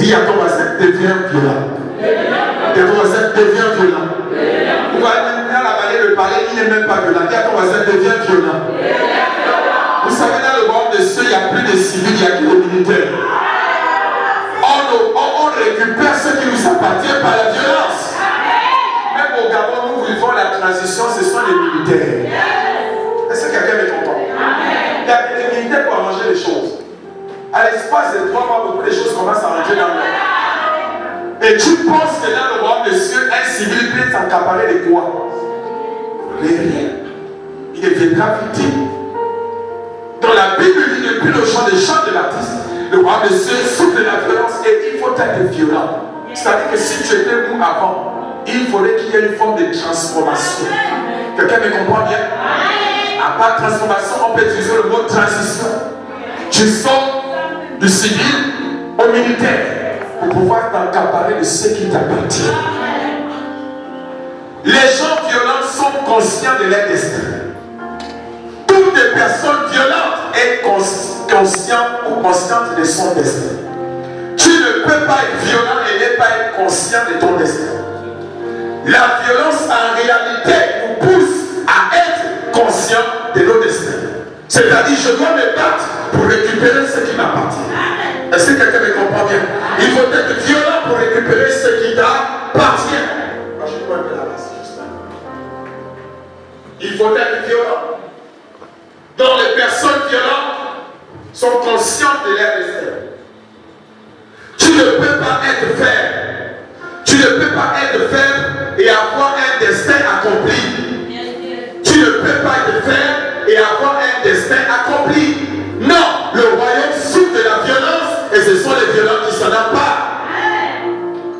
Dis à ton voisin, deviens violent. Dis à ton voisin, deviens violent. Vous voyez, même dans la manière de parler, il n'est même pas violent. Dis à ton voisin, deviens violent. Vous savez, dans le monde de ceux, il n'y a plus de civils, il n'y a que des militaires. On récupère ce qui nous appartient par la violence. Même au Gabon, nous vivons la transition, ce sont les militaires. Est-ce que quelqu'un me comprend? Il y a des militaires pour arranger les choses. À l'espace de 3 mois, beaucoup de choses commencent à rentrer dans le monde. Et tu penses que dans le royaume des cieux, un civil peut s'accaparer de quoi? De rien. Il deviendra victime. Dans la Bible, il dit depuis le chant de Jean-Baptiste, le royaume des cieux souffre de la violence et il faut être violent. C'est-à-dire que si tu étais mou avant, il faudrait qu'il y ait une forme de transformation. Quelqu'un me comprend bien? À part transformation, on peut utiliser le mot transition. Tu sors du civil au militaire pour pouvoir t'accaparer de ce qui t'appartient. Les gens violents sont conscients de leur destin. Toutes les personnes violentes sont conscientes ou conscientes de son destin. Tu ne peux pas être violent et ne pas être conscient de ton destin. La violence en réalité nous pousse à être conscient de nos destins. C'est-à-dire, je dois me battre pour récupérer ce qui m'appartient. Est-ce que quelqu'un me comprend bien? Il faut être violent pour récupérer ce qui t'appartient. Il faut être violent. Donc les personnes violentes sont conscientes de leur destin. Tu ne peux pas être faible. Tu ne peux pas être faible et avoir un destin accompli. Tu ne peux pas être faible et avoir un destin accompli. Non, le royaume souffre de la violence et ce sont les violents qui s'en emparent.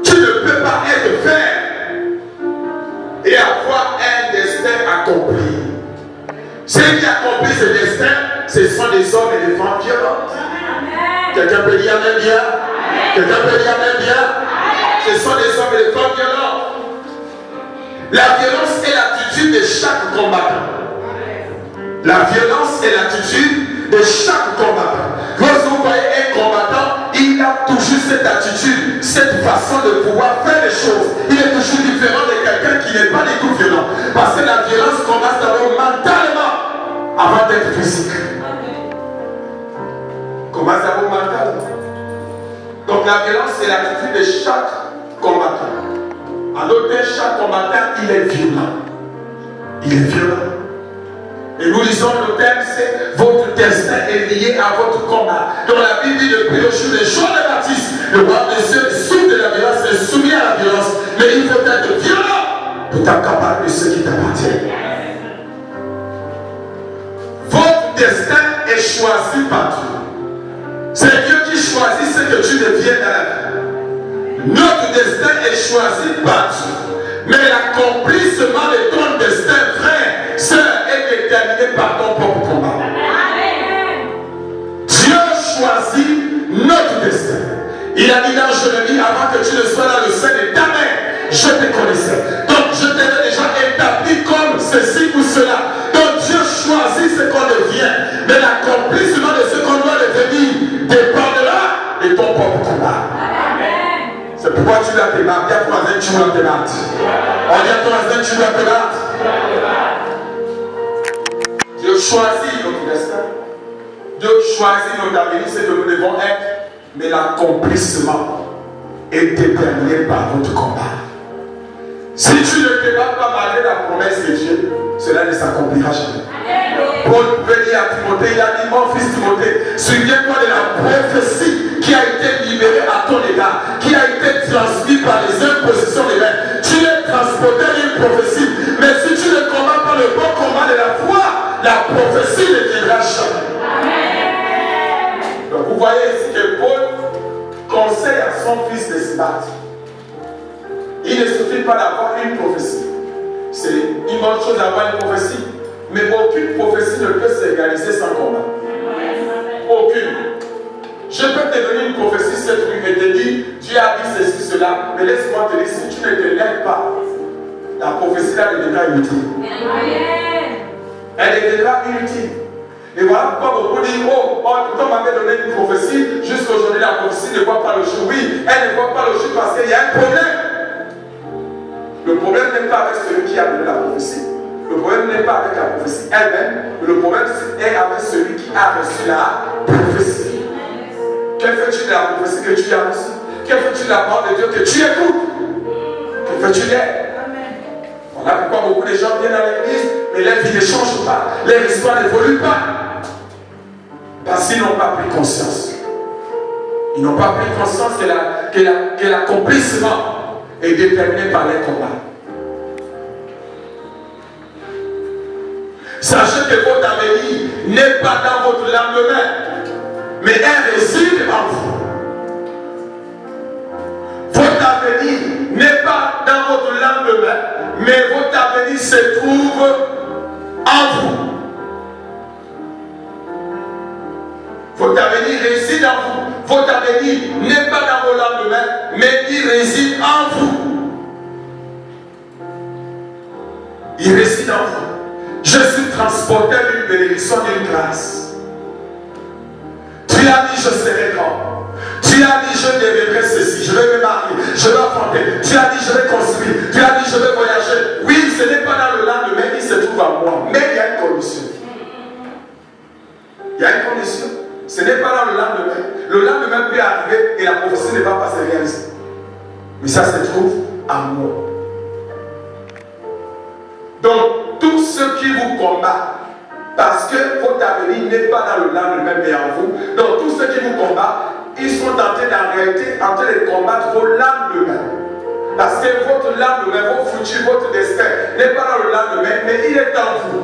Tu ne peux pas être faible et avoir un destin accompli. Ceux qui accomplissent ce destin, ce sont des hommes et des femmes violentes. Quelqu'un peut dire Amen bien? Quelqu'un peut dire Amen bien? Ce sont des hommes et des femmes violents. La violence est l'attitude de chaque combattant. La violence est l'attitude de chaque combattant. Lorsque vous voyez un combattant, il a toujours cette attitude, cette façon de pouvoir faire les choses. Il est toujours différent de quelqu'un qui n'est pas du tout violent. Parce que la violence commence d'abord mentalement avant d'être physique. Commence d'abord mentalement. Donc la violence c'est l'attitude de chaque combattant. En d'autres termes, chaque combattant, il est violent. Il est violent. Et nous lisons le thème, c'est votre destin est lié à votre combat. Donc la Bible dit depuis le jour de Jean-Baptiste, le roi des cieux souffre de la violence, est soumis à la violence. Mais il faut être violent pour t'accaparer de ce qui t'appartient. Votre destin est choisi par Dieu. C'est Dieu qui choisit ce que tu deviens dans la vie. Notre destin est choisi par Dieu. Mais l'accomplissement de ton destin, frère, sœur, est déterminé par ton propre combat. Dieu choisit notre destin. Il a dit dans Jérémie, avant que tu ne sois dans le sein de ta mère, je te connaissais. Donc je t'avais déjà établi comme ceci ou cela. Donc Dieu choisit ce qu'on devient. Mais l'accomplissement de ce qu'on doit devenir dépendra de ton propre combat. C'est pourquoi tu dois te battre. Dis à ton voisin, tu dois te battre. On dit à ton voisin, tu dois te battre. Dieu choisit notre destin. Dieu choisit notre avenir, c'est que nous devons être. Mais l'accomplissement est déterminé par votre combat. Si tu ne te bats pas malgré la promesse de Dieu, cela ne s'accomplira jamais. Paul pouvait dire à Timothée, il a dit, mon fils Timothée, souviens-toi de la prophétie qui a été libérée à ton égard, qui a été transmise par les impositions des mains. Tu es transporté une prophétie, mais si tu ne combats pas le bon combat de la foi, la prophétie ne viendra jamais. Donc vous voyez ici que Paul conseille à son fils de se battre. Il ne suffit pas d'avoir une prophétie. C'est une bonne chose d'avoir une prophétie. Mais aucune prophétie ne peut se réaliser sans combat. Aucune. Je peux te donner une prophétie cette nuit et te dire, Dieu a dit ceci, cela. Mais laisse-moi te dire, si tu ne te lèves pas, la prophétie là deviendra inutile. Elle deviendra inutile. Et voilà pourquoi beaucoup disent, oh, pourtant m'avait donné une prophétie, jusqu'aujourd'hui la prophétie ne voit pas le jour. Oui, elle ne voit pas le jour parce qu'il y a un problème. Le problème n'est pas avec celui qui a donné la prophétie. Le problème n'est pas avec la prophétie elle-même. Le problème est avec celui qui a reçu la prophétie. Que fais-tu de la prophétie que tu as reçue? Que fais-tu de la parole de Dieu que tu écoutes? Que fais-tu d'elle? Voilà pourquoi beaucoup de gens viennent à l'église, mais leur vie ne change pas. Leur histoire n'évolue pas. Parce qu'ils n'ont pas pris conscience. Ils n'ont pas pris conscience que l'accomplissement est déterminé par les combats. Sachez que votre avenir n'est pas dans votre lendemain, mais elle réside en vous. Votre avenir n'est pas dans votre lendemain, mais votre avenir se trouve en vous. Votre avenir réside en vous. Votre avenir n'est pas dans vos lendemains, mais il réside en vous. Il réside en vous. Je suis transporteur d'une bénédiction, d'une grâce. Tu as dit je serai grand. Tu as dit je deviendrai ceci, je vais me marier, je vais affronter. Tu as dit je vais construire. Tu as dit je vais voyager. Oui, ce n'est pas dans le lendemain, il se trouve en moi. Mais il y a une condition. Il y a une condition. Ce n'est pas dans le lendemain. Le lendemain peut arriver et la prophétie ne va pas se réaliser. Mais ça se trouve en moi. Donc, tous ceux qui vous combattent, parce que votre avenir n'est pas dans le lendemain mais en vous, donc tous ceux qui vous combattent, ils sont en train de combattre vos lendemains. Parce que votre lendemain, vos futurs, votre destin n'est pas dans le lendemain, mais il est en vous.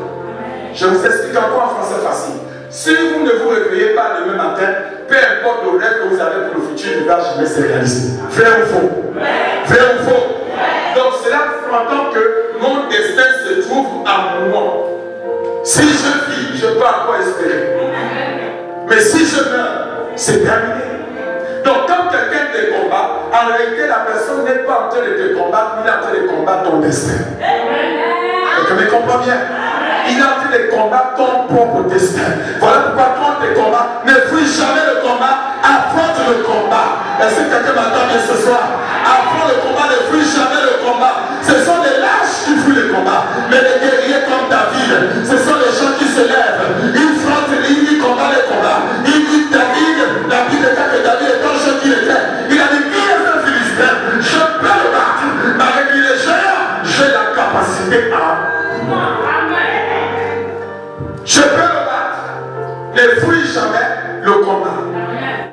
Je vous explique encore en français facile. Si vous ne vous réveillez pas demain matin, peu importe le rêve que vous avez pour le futur, il ne va jamais se réaliser. Vrai ou faux? Vrai ou faux? Donc cela entend que mon destin se trouve en moi. Si je vis, je peux encore espérer. Mais si je meurs, c'est terminé. Donc quand quelqu'un te combat, en réalité la personne n'est pas en train de te combattre, mais il est en train de combattre ton destin. Tu me comprends bien? Il est en train de combattre ton propre destin. Voilà pourquoi quand tu combats, ne fuis jamais le combat, affronte le combat. Est-ce que quelqu'un m'entend bien ce soir? Affronte le combat, ne fuis jamais le combat. Ce sont les lâches qui fuient le combat. Mais les guerriers comme David, ce sont les gens qui se lèvent. Ils frontent, ils combattent le combat. Il dit David, la Bible dit que David est un jeune qu'il était. Il a dit, qui est un Philistin? Je peux le battre. Mais avec les géants, j'ai la capacité à moi. Je peux le battre. Ne fuis jamais le combat.